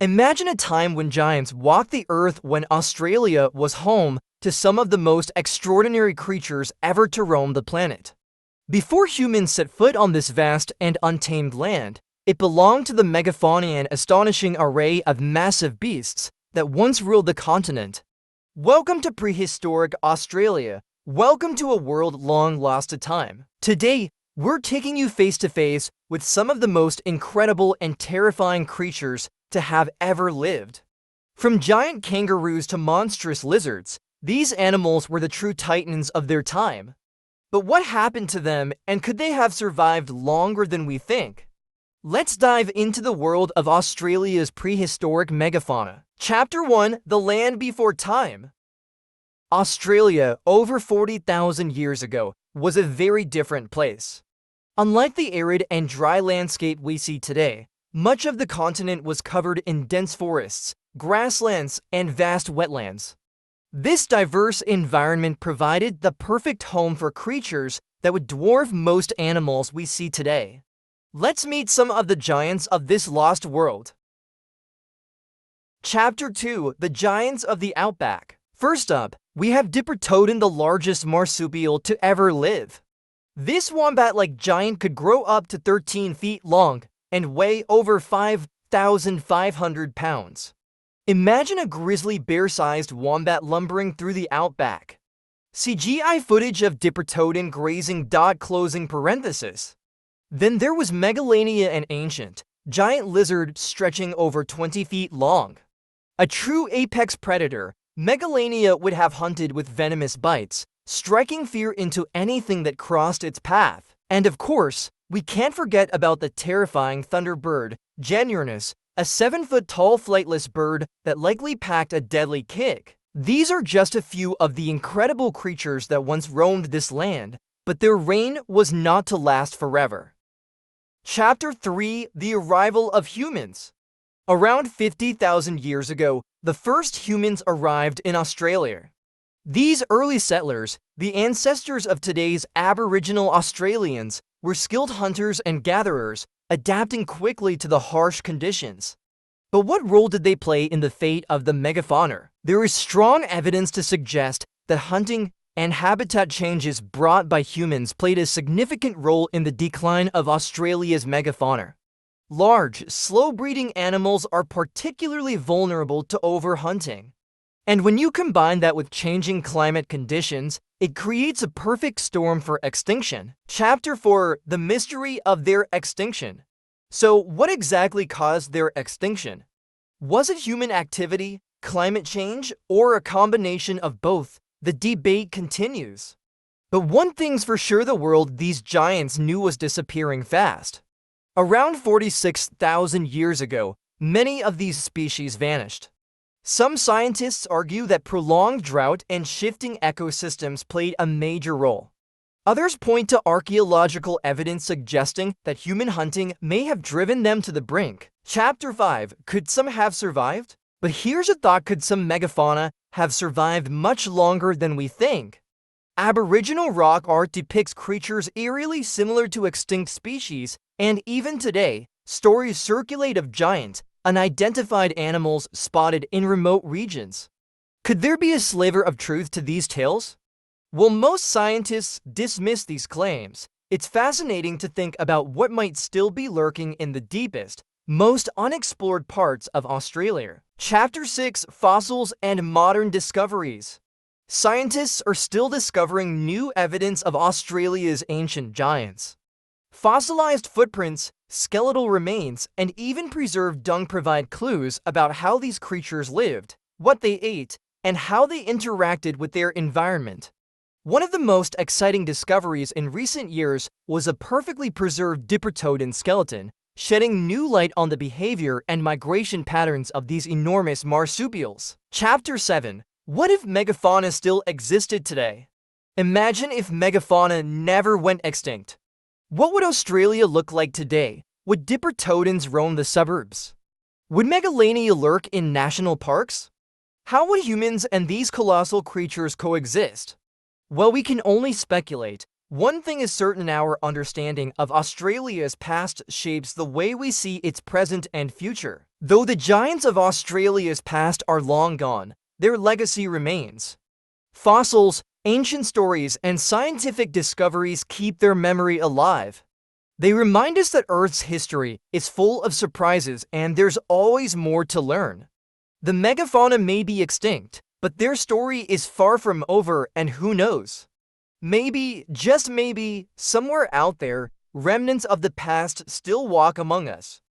Imagine a time when giants walked the earth, when Australia was home to some of the most extraordinary creatures ever to roam the planet. Before humans set foot on this vast and untamed land, it belonged to the Megafauna, an astonishing array of massive beasts that once ruled the continent. Welcome to prehistoric Australia. Welcome to a world long lost to time. Today, we're taking you face to face with some of the most incredible and terrifying creatures to have ever lived. From giant kangaroos to monstrous lizards, these animals were the true titans of their time. But what happened to them, and could they have survived longer than we think? Let's dive into the world of Australia's prehistoric megafauna. Chapter 1: The Land Before Time. Australia, over 40,000 years ago, was a very different place. Unlike the arid and dry landscape we see today, much of the continent was covered in dense forests, grasslands, and vast wetlands. This diverse environment provided the perfect home for creatures that would dwarf most animals we see today. Let's meet some of the giants of this lost world. Chapter 2: The Giants of the Outback. First up, we have Diprotodon, the largest marsupial to ever live. This wombat-like giant could grow up to 13 feet long and weigh over 5,500 pounds. Imagine a grizzly bear-sized wombat lumbering through the outback. CGI footage of Diprotodon grazing. Closing parenthesis. Then there was Megalania, an ancient, giant lizard stretching over 20 feet long. A true apex predator, Megalania would have hunted with venomous bites, striking fear into anything that crossed its path. And of course, we can't forget about the terrifying thunderbird, Genyornis, a 7-foot-tall flightless bird that likely packed a deadly kick. These are just a few of the incredible creatures that once roamed this land, but their reign was not to last forever. Chapter 3: The Arrival of Humans. Around 50,000 years ago, the first humans arrived in Australia. These early settlers, the ancestors of today's Aboriginal Australians, were skilled hunters and gatherers, adapting quickly to the harsh conditions. But what role did they play in the fate of the megafauna? There is strong evidence to suggest that hunting and habitat changes brought by humans played a significant role in the decline of Australia's megafauna. Large, slow-breeding animals are particularly vulnerable to overhunting. And when you combine that with changing climate conditions, it creates a perfect storm for extinction. Chapter 4: The Mystery of Their Extinction. So, what exactly caused their extinction? Was it human activity, climate change, or a combination of both? The debate continues. But one thing's for sure: the world these giants knew was disappearing fast. Around 46,000 years ago, many of these species vanished. Some scientists argue that prolonged drought and shifting ecosystems played a major role. Others point to archaeological evidence suggesting that human hunting may have driven them to the brink. Chapter 5: Could some have survived? But here's a thought: could some megafauna have survived much longer than we think? Aboriginal rock art depicts creatures eerily similar to extinct species, and even today, stories circulate of giant, unidentified animals spotted in remote regions. Could there be a sliver of truth to these tales? While most scientists dismiss these claims, it's fascinating to think about what might still be lurking in the deepest, most unexplored parts of Australia. Chapter 6: Fossils and Modern Discoveries. Scientists are still discovering new evidence of Australia's ancient giants. Fossilized footprints, skeletal remains, and even preserved dung provide clues about how these creatures lived, what they ate, and how they interacted with their environment. One of the most exciting discoveries in recent years was a perfectly preserved Diprotodon skeleton, shedding new light on the behavior and migration patterns of these enormous marsupials. Chapter 7: What if megafauna still existed today? Imagine if megafauna never went extinct. What would Australia look like today? Would Diprotodons roam the suburbs? Would Megalania lurk in national parks? How would humans and these colossal creatures coexist? Well, we can only speculate. One thing is certain: our understanding of Australia's past shapes the way we see its present and future. Though the giants of Australia's past are long gone, their legacy remains. Fossils, ancient stories, and scientific discoveries keep their memory alive. They remind us that Earth's history is full of surprises and there's always more to learn. The megafauna may be extinct, but their story is far from over, and who knows? Maybe, just maybe, somewhere out there, remnants of the past still walk among us.